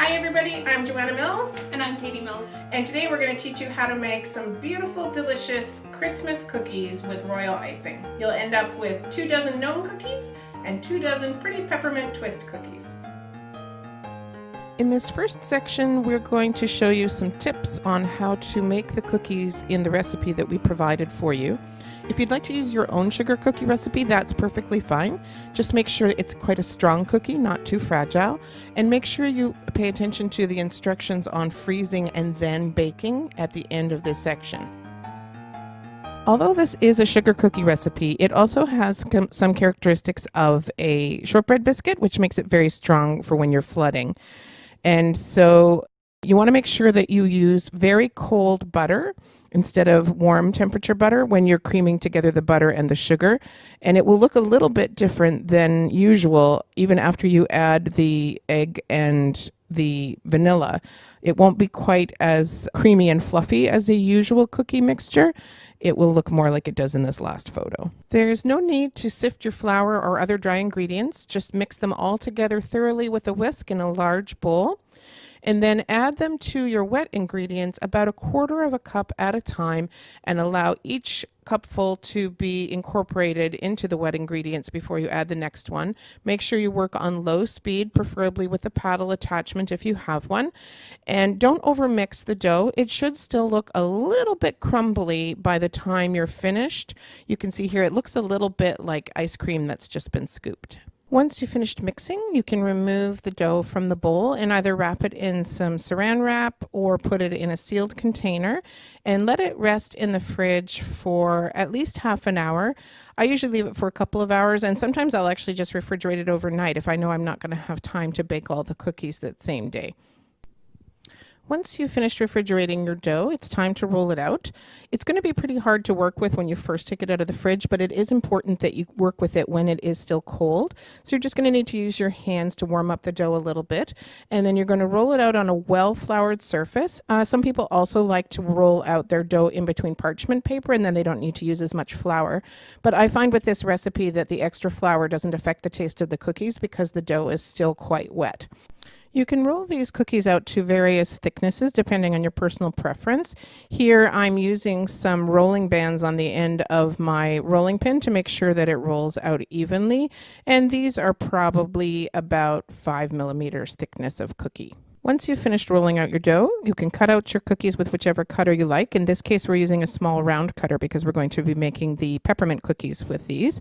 Hi everybody, I'm Joanna Mills. And I'm Katie Mills. And today we're going to teach you how to make some beautiful, delicious Christmas cookies with royal icing. You'll end up with 2 dozen gnome cookies and 2 dozen pretty peppermint twist cookies. In this first section, we're going to show you some tips on how to make the cookies in the recipe that we provided for you. If you'd like to use your own sugar cookie recipe, that's perfectly fine. Just make sure it's quite a strong cookie, not too fragile. And make sure you pay attention to the instructions on freezing and then baking at the end of this section. Although this is a sugar cookie recipe, it also has some characteristics of a shortbread biscuit, which makes it very strong for when you're flooding. And so you want to make sure that you use very cold butter instead of warm temperature butter when you're creaming together the butter and the sugar. And it will look a little bit different than usual even after you add the egg and the vanilla. It won't be quite as creamy and fluffy as a usual cookie mixture. It will look more like it does in this last photo. There's no need to sift your flour or other dry ingredients. Just mix them all together thoroughly with a whisk in a large bowl. And then add them to your wet ingredients about 1/4 cup at a time and allow each cupful to be incorporated into the wet ingredients before you add the next one. Make sure you work on low speed, preferably with a paddle attachment if you have one. And don't overmix the dough. It should still look a little bit crumbly by the time you're finished. You can see here it looks a little bit like ice cream that's just been scooped. Once you've finished mixing, you can remove the dough from the bowl and either wrap it in some saran wrap or put it in a sealed container and let it rest in the fridge for at least half an hour. I usually leave it for a couple of hours, and sometimes I'll actually just refrigerate it overnight if I know I'm not going to have time to bake all the cookies that same day. Once you've finished refrigerating your dough, it's time to roll it out. It's going to be pretty hard to work with when you first take it out of the fridge, but it is important that you work with it when it is still cold. So you're just going to need to use your hands to warm up the dough a little bit, and then you're going to roll it out on a well-floured surface. Some people also like to roll out their dough in between parchment paper, and then they don't need to use as much flour. But I find with this recipe that the extra flour doesn't affect the taste of the cookies because the dough is still quite wet. You can roll these cookies out to various thicknesses depending on your personal preference. Here I'm using some rolling bands on the end of my rolling pin to make sure that it rolls out evenly, and these are probably about 5 millimeters thickness of cookie. Once you've finished rolling out your dough, you can cut out your cookies with whichever cutter you like. In this case, we're using a small round cutter because we're going to be making the peppermint cookies with these.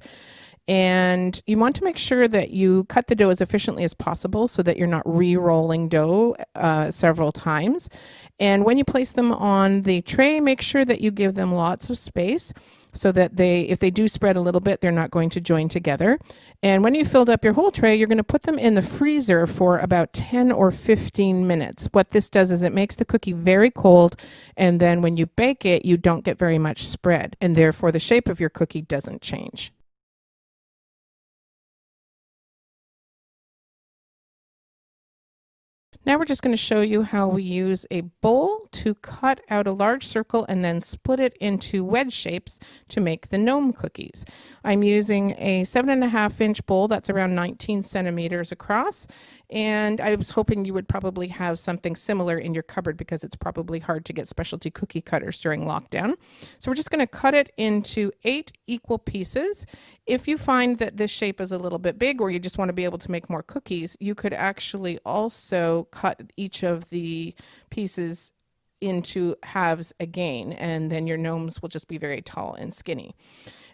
And you want to make sure that you cut the dough as efficiently as possible so that you're not re-rolling dough several times. And when you place them on the tray, make sure that you give them lots of space so that if they do spread a little bit, they're not going to join together. And when you filled up your whole tray, you're going to put them in the freezer for about 10 or 15 minutes. What this does is it makes the cookie very cold, and then when you bake it, you don't get very much spread, and therefore the shape of your cookie doesn't change. Now we're just going to show you how we use a bowl to cut out a large circle and then split it into wedge shapes to make the gnome cookies. I'm using a 7.5-inch bowl that's around 19 centimeters across, and I was hoping you would probably have something similar in your cupboard because it's probably hard to get specialty cookie cutters during lockdown. So we're just going to cut it into 8 equal pieces. If you find that this shape is a little bit big or you just want to be able to make more cookies, you could actually also cut each of the pieces into halves again, and then your gnomes will just be very tall and skinny.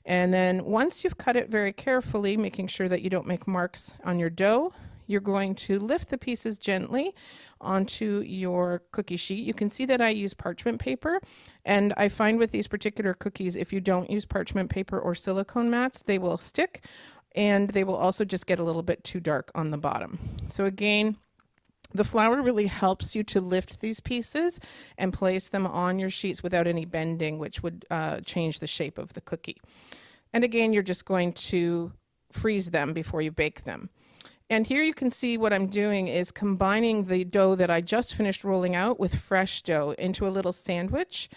And then once you've cut it very carefully, making sure that you don't make marks on your dough, you're going to lift the pieces gently onto your cookie sheet. You can see that I use parchment paper, and I find with these particular cookies, if you don't use parchment paper or silicone mats, they will stick, and they will also just get a little bit too dark on the bottom. So again, the flour really helps you to lift these pieces and place them on your sheets without any bending, which would change the shape of the cookie. And again, you're just going to freeze them before you bake them. And here you can see what I'm doing is combining the dough that I just finished rolling out with fresh dough into a little sandwich.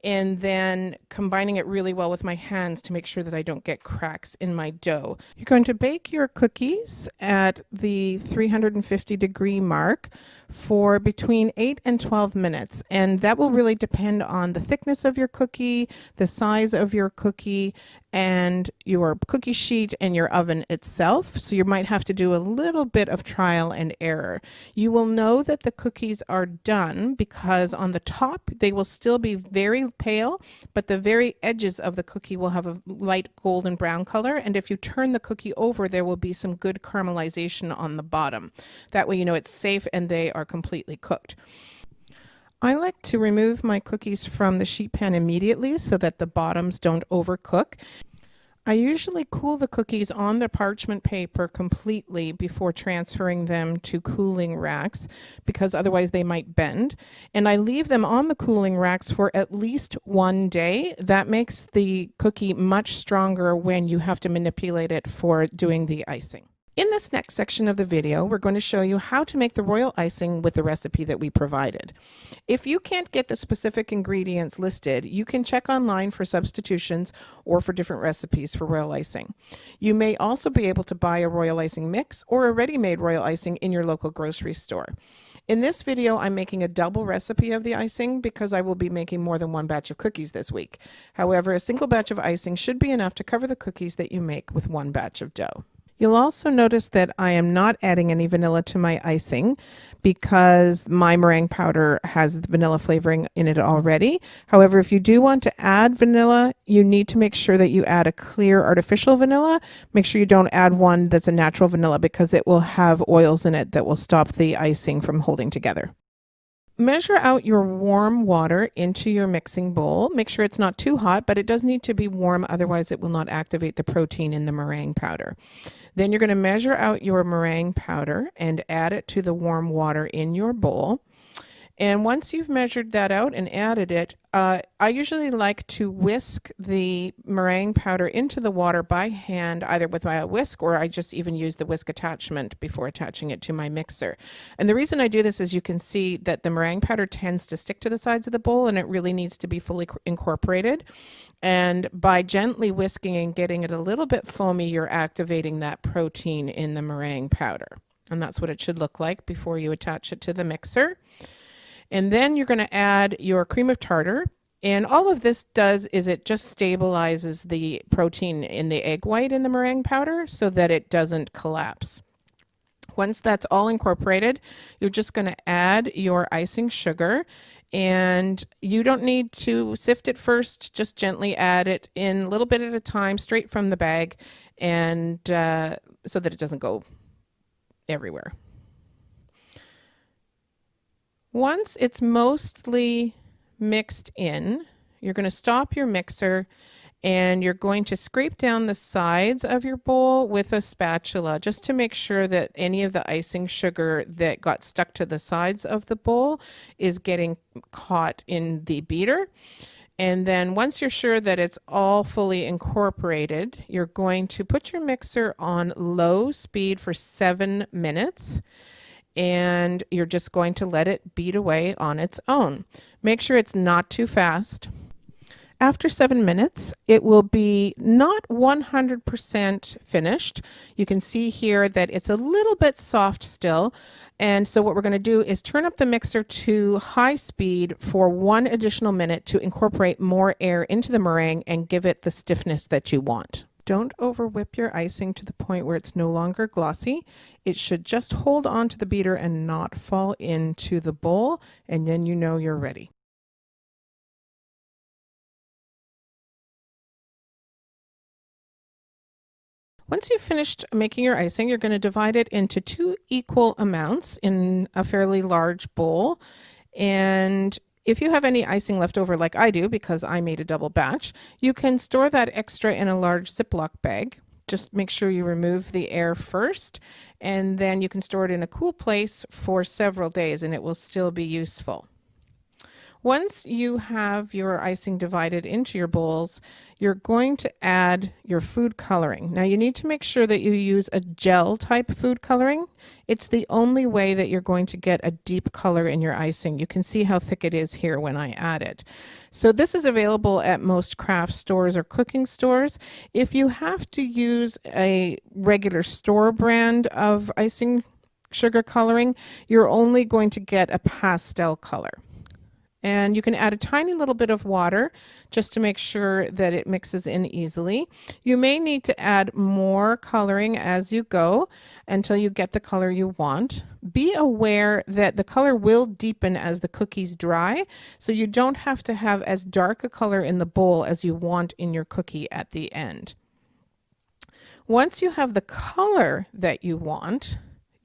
and then combining it really well with my hands to make sure that I don't get cracks in my dough. You're going to bake your cookies at the 350-degree mark for between 8 and 12 minutes, and that will really depend on the thickness of your cookie, the size of your cookie, and your cookie sheet and your oven itself. So you might have to do a little bit of trial and error. You will know that the cookies are done because on the top they will still be very pale, but the very edges of the cookie will have a light golden brown color, and if you turn the cookie over, there will be some good caramelization on the bottom. That way you know it's safe and they are completely cooked. I like to remove my cookies from the sheet pan immediately so that the bottoms don't overcook. I usually cool the cookies on the parchment paper completely before transferring them to cooling racks because otherwise they might bend. And I leave them on the cooling racks for at least 1 day. That makes the cookie much stronger when you have to manipulate it for doing the icing. In this next section of the video, we're going to show you how to make the royal icing with the recipe that we provided. If you can't get the specific ingredients listed, you can check online for substitutions or for different recipes for royal icing. You may also be able to buy a royal icing mix or a ready-made royal icing in your local grocery store. In this video, I'm making a double recipe of the icing because I will be making more than one batch of cookies this week. However, a single batch of icing should be enough to cover the cookies that you make with one batch of dough. You'll also notice that I am not adding any vanilla to my icing because my meringue powder has vanilla flavoring in it already. However, if you do want to add vanilla, you need to make sure that you add a clear artificial vanilla. Make sure you don't add one that's a natural vanilla because it will have oils in it that will stop the icing from holding together. Measure out your warm water into your mixing bowl. Make sure it's not too hot, but it does need to be warm, otherwise it will not activate the protein in the meringue powder. Then you're going to measure out your meringue powder and add it to the warm water in your bowl. And once you've measured that out and added it, I usually like to whisk the meringue powder into the water by hand, either with my whisk or I just even use the whisk attachment before attaching it to my mixer. And the reason I do this is you can see that the meringue powder tends to stick to the sides of the bowl and it really needs to be fully incorporated. And by gently whisking and getting it a little bit foamy, you're activating that protein in the meringue powder. And that's what it should look like before you attach it to the mixer. And then you're going to add your cream of tartar. And all of this does is it just stabilizes the protein in the egg white in the meringue powder so that it doesn't collapse. Once that's all incorporated, you're just going to add your icing sugar. And you don't need to sift it first, just gently add it in a little bit at a time, straight from the bag, and so that it doesn't go everywhere. Once it's mostly mixed in, you're going to stop your mixer and you're going to scrape down the sides of your bowl with a spatula just to make sure that any of the icing sugar that got stuck to the sides of the bowl is getting caught in the beater. And then once you're sure that it's all fully incorporated, you're going to put your mixer on low speed for 7 minutes. And you're just going to let it beat away on its own. Make sure it's not too fast. After 7 minutes, it will be not 100% finished. You can see here that it's a little bit soft still. And so what we're going to do is turn up the mixer to high speed for 1 additional minute to incorporate more air into the meringue and give it the stiffness that you want. Don't over whip your icing to the point where it's no longer glossy. It should just hold on to the beater and not fall into the bowl, and then you know you're ready. Once you've finished making your icing, you're going to divide it into 2 equal amounts in a fairly large bowl. And if you have any icing left over like I do, because I made a double batch, you can store that extra in a large Ziploc bag. Just make sure you remove the air first, and then you can store it in a cool place for several days and it will still be useful. Once you have your icing divided into your bowls, you're going to add your food coloring. Now you need to make sure that you use a gel type food coloring. It's the only way that you're going to get a deep color in your icing. You can see how thick it is here when I add it. So this is available at most craft stores or cooking stores. If you have to use a regular store brand of icing sugar coloring, you're only going to get a pastel color. And you can add a tiny little bit of water just to make sure that it mixes in easily. You may need to add more coloring as you go until you get the color you want. Be aware that the color will deepen as the cookies dry, so you don't have to have as dark a color in the bowl as you want in your cookie at the end. Once you have the color that you want,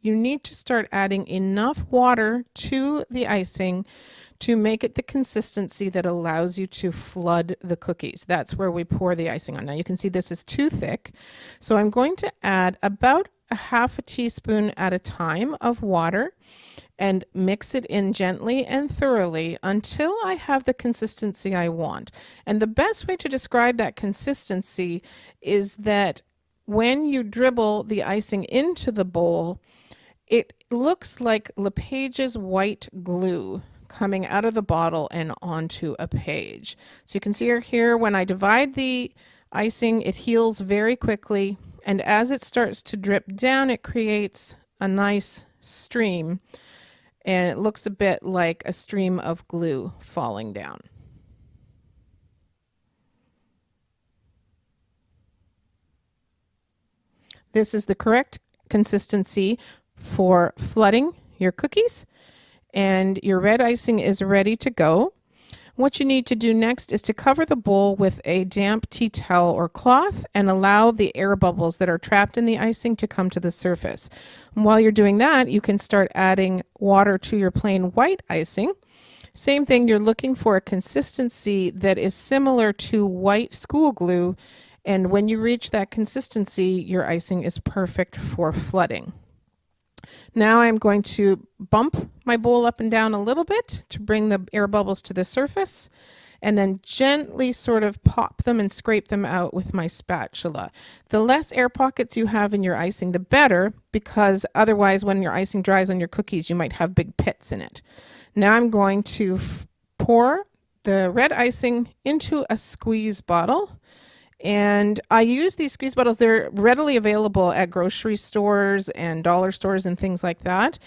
you need to start adding enough water to the icing to make it the consistency that allows you to flood the cookies. That's where we pour the icing on. Now you can see this is too thick, so I'm going to add about a half a teaspoon at a time of water and mix it in gently and thoroughly until I have the consistency I want. And the best way to describe that consistency is that when you dribble the icing into the bowl, it looks like LePage's white glue coming out of the bottle and onto a page. So you can see here when I divide the icing, it heals very quickly, and as it starts to drip down, it creates a nice stream, and it looks a bit like a stream of glue falling down. This is the correct consistency for flooding your cookies, and your red icing is ready to go. What you need to do next is to cover the bowl with a damp tea towel or cloth and allow the air bubbles that are trapped in the icing to come to the surface. And while you're doing that, you can start adding water to your plain white icing. Same thing, you're looking for a consistency that is similar to white school glue, and when you reach that consistency, your icing is perfect for flooding. Now I'm going to bump my bowl up and down a little bit to bring the air bubbles to the surface, and then gently sort of pop them and scrape them out with my spatula. The less air pockets you have in your icing, the better, because otherwise when your icing dries on your cookies, you might have big pits in it. Now I'm going to pour the red icing into a squeeze bottle. And I use these squeeze bottles. They're readily available at grocery stores and dollar stores and things like that.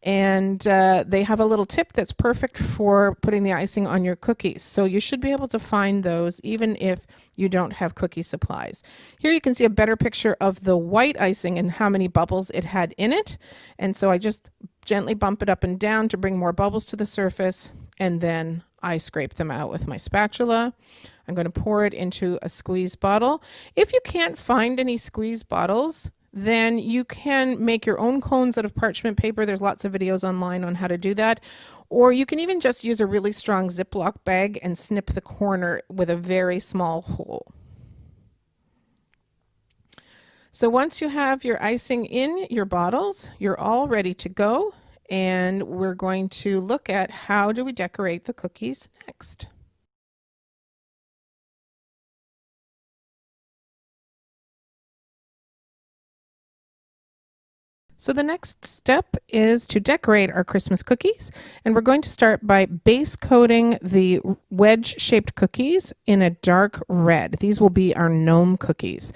And they have a little tip that's perfect for putting the icing on your cookies. So you should be able to find those even if you don't have cookie supplies. Here you can see a better picture of the white icing and how many bubbles it had in it. And so I just gently bump it up and down to bring more bubbles to the surface, and then I scrape them out with my spatula. I'm going to pour it into a squeeze bottle. If you can't find any squeeze bottles, then you can make your own cones out of parchment paper. There's lots of videos online on how to do that. Or you can even just use a really strong Ziploc bag and snip the corner with a very small hole. So once you have your icing in your bottles, you're all ready to go. And we're going to look at how do we decorate the cookies next. So the next step is to decorate our Christmas cookies, and we're going to start by base coating the wedge-shaped cookies in a dark red. These will be our gnome cookies.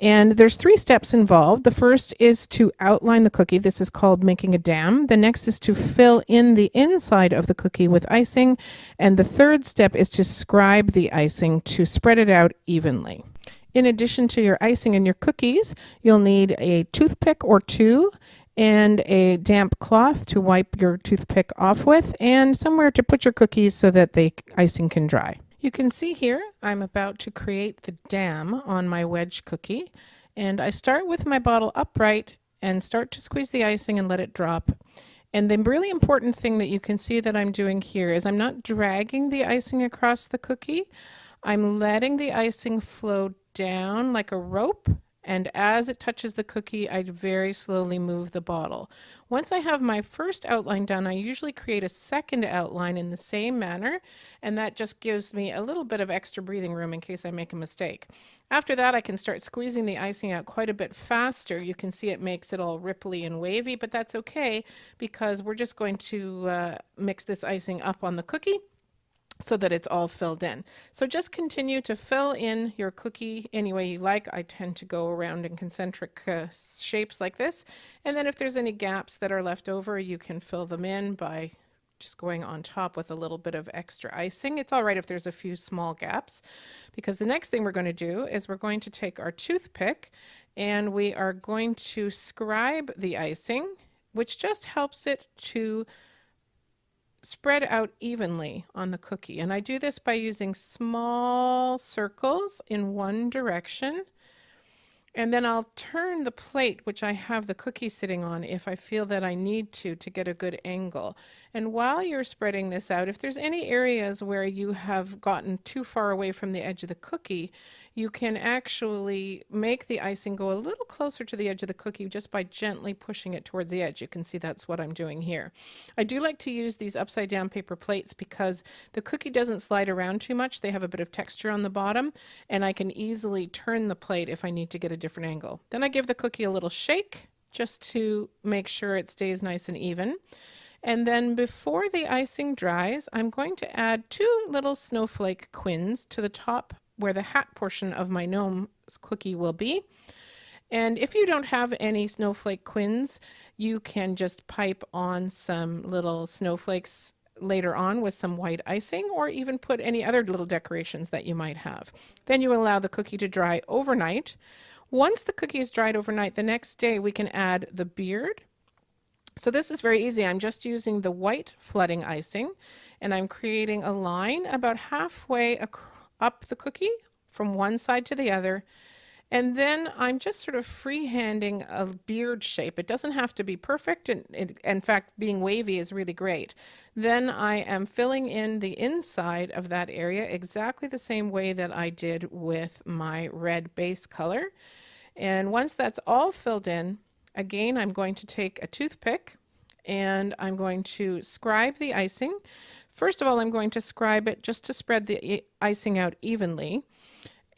And there's 3 steps involved. The first is to outline the cookie. This is called making a dam. The next is to fill in the inside of the cookie with icing. And the third step is to scribe the icing to spread it out evenly. In addition to your icing and your cookies, you'll need a toothpick or 2 and a damp cloth to wipe your toothpick off with, and somewhere to put your cookies so that the icing can dry. You can see here I'm about to create the dam on my wedge cookie, and I start with my bottle upright and start to squeeze the icing and let it drop. And the really important thing that you can see that I'm doing here is I'm not dragging the icing across the cookie. I'm letting the icing flow down like a rope and as it touches the cookie, I very slowly move the bottle. Once I have my first outline done, I usually create a second outline in the same manner, and that just gives me a little bit of extra breathing room in case I make a mistake. After that, I can start squeezing the icing out quite a bit faster. You can see it makes it all ripply and wavy, but that's okay because we're just going to mix this icing up on the cookie so that it's all filled in. So just continue to fill in your cookie any way you like. I tend to go around in concentric shapes like this. And then if there's any gaps that are left over, you can fill them in by just going on top with a little bit of extra icing. It's all right if there's a few small gaps, because the next thing we're going to do is we're going to take our toothpick and we are going to scribe the icing, which just helps it to spread out evenly on the cookie. And I do this by using small circles in one direction. And then I'll turn the plate, which I have the cookie sitting on, if I feel that I need to get a good angle. And while you're spreading this out, if there's any areas where you have gotten too far away from the edge of the cookie, you can actually make the icing go a little closer to the edge of the cookie just by gently pushing it towards the edge. You can see that's what I'm doing here. I do like to use these upside down paper plates because the cookie doesn't slide around too much. They have a bit of texture on the bottom, and I can easily turn the plate if I need to get a different angle. Then I give the cookie a little shake just to make sure it stays nice and even. And then before the icing dries, I'm going to add 2 little snowflake quins to the top where the hat portion of my gnome's cookie will be. And if you don't have any snowflake quins, you can just pipe on some little snowflakes later on with some white icing, or even put any other little decorations that you might have. Then you allow the cookie to dry overnight. Once the cookie is dried overnight, the next day we can add the beard. So this is very easy. I'm just using the white flooding icing, and I'm creating a line about halfway up the cookie from one side to the other. And then I'm just sort of freehanding a beard shape. It doesn't have to be perfect. And in fact, being wavy is really great. Then I am filling in the inside of that area exactly the same way that I did with my red base color. And once that's all filled in, again, I'm going to take a toothpick and I'm going to scribe the icing. First of all, I'm going to scribe it just to spread the icing out evenly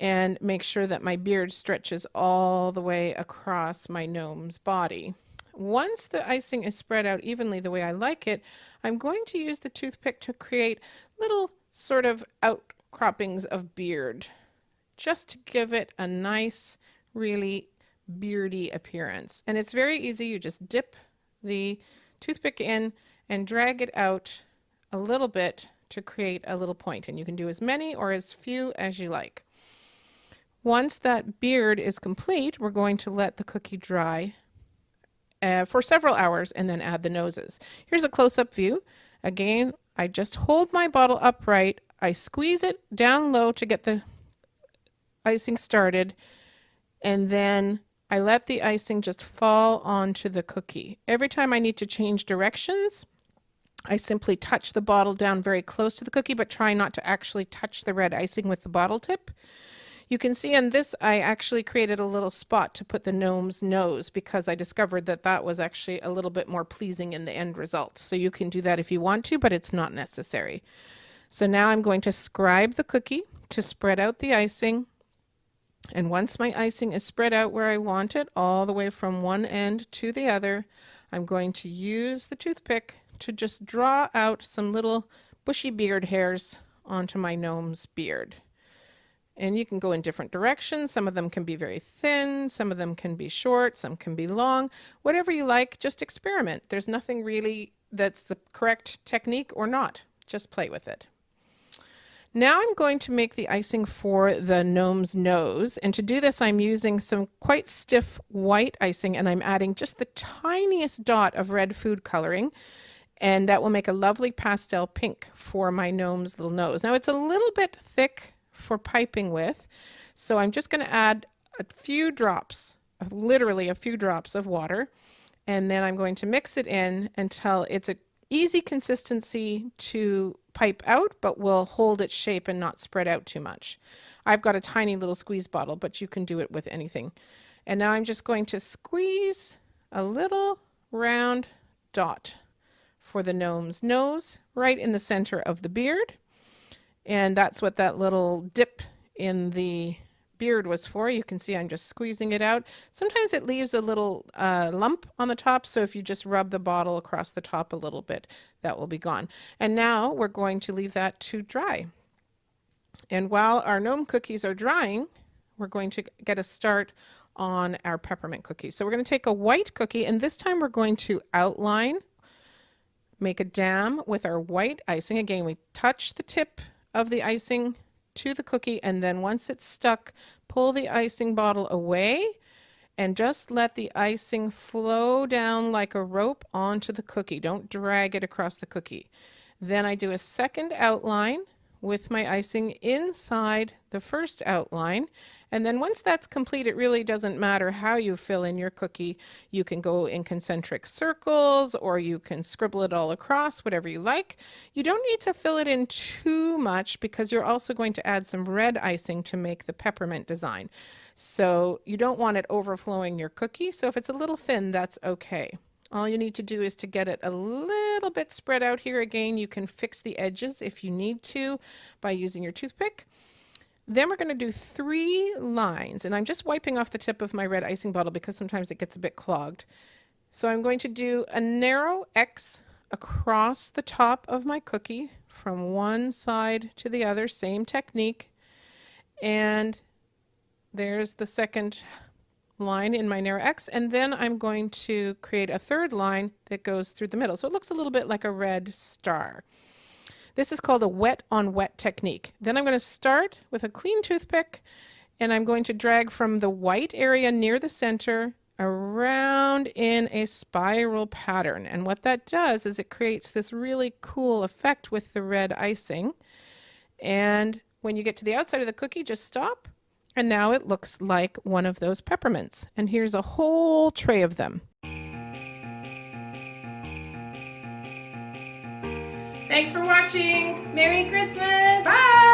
and make sure that my beard stretches all the way across my gnome's body. Once the icing is spread out evenly the way I like it, I'm going to use the toothpick to create little sort of outcroppings of beard, just to give it a nice, really beardy appearance. And it's very easy. You just dip the toothpick in and drag it out a little bit to create a little point, and you can do as many or as few as you like. Once that beard is complete, we're going to let the cookie dry for several hours and then add the noses. Here's a close-up view. Again, I just hold my bottle upright, I squeeze it down low to get the icing started, and then I let the icing just fall onto the cookie. Every time I need to change directions, I simply touch the bottle down very close to the cookie, but try not to actually touch the red icing with the bottle tip. You can see in this, I actually created a little spot to put the gnome's nose because I discovered that that was actually a little bit more pleasing in the end result. So you can do that if you want to, but it's not necessary. So now I'm going to scribe the cookie to spread out the icing. And once my icing is spread out where I want it, all the way from one end to the other, I'm going to use the toothpick to just draw out some little bushy beard hairs onto my gnome's beard. And you can go in different directions. Some of them can be very thin, some of them can be short, some can be long. Whatever you like, just experiment. There's nothing really that's the correct technique or not. Just play with it. Now I'm going to make the icing for the gnome's nose, and to do this I'm using some quite stiff white icing, and I'm adding just the tiniest dot of red food coloring, and that will make a lovely pastel pink for my gnome's little nose. Now it's a little bit thick for piping with, so I'm just going to add a few drops, literally a few drops of water, and then I'm going to mix it in until it's an easy consistency to pipe out, but will hold its shape and not spread out too much. I've got a tiny little squeeze bottle, but you can do it with anything. And now I'm just going to squeeze a little round dot for the gnome's nose right in the center of the beard. And that's what that little dip in the beard was for. You can see I'm just squeezing it out. Sometimes it leaves a little lump on the top, so if you just rub the bottle across the top a little bit, that will be gone. And now we're going to leave that to dry. And while our gnome cookies are drying, we're going to get a start on our peppermint cookies. So we're going to take a white cookie, and this time we're going to outline, make a dam with our white icing. Again, we touch the tip of the icing to the cookie, and then once it's stuck, pull the icing bottle away and just let the icing flow down like a rope onto the cookie. Don't drag it across the cookie. Then I do a second outline with my icing inside the first outline. And then once that's complete, it really doesn't matter how you fill in your cookie. You can go in concentric circles, or you can scribble it all across, whatever you like. You don't need to fill it in too much because you're also going to add some red icing to make the peppermint design. So you don't want it overflowing your cookie. So if it's a little thin, that's okay. All you need to do is to get it a little bit spread out here. Again, you can fix the edges if you need to by using your toothpick. Then we're going to do 3 lines, and I'm just wiping off the tip of my red icing bottle because sometimes it gets a bit clogged. So I'm going to do a narrow X across the top of my cookie from one side to the other, same technique. And there's the second line in my narrow X, and then I'm going to create a third line that goes through the middle. So it looks a little bit like a red star. This is called a wet on wet technique. Then I'm going to start with a clean toothpick, and I'm going to drag from the white area near the center around in a spiral pattern. And what that does is it creates this really cool effect with the red icing. And when you get to the outside of the cookie, just stop. And now it looks like one of those peppermints. And here's a whole tray of them. Thanks for watching. Merry Christmas. Bye.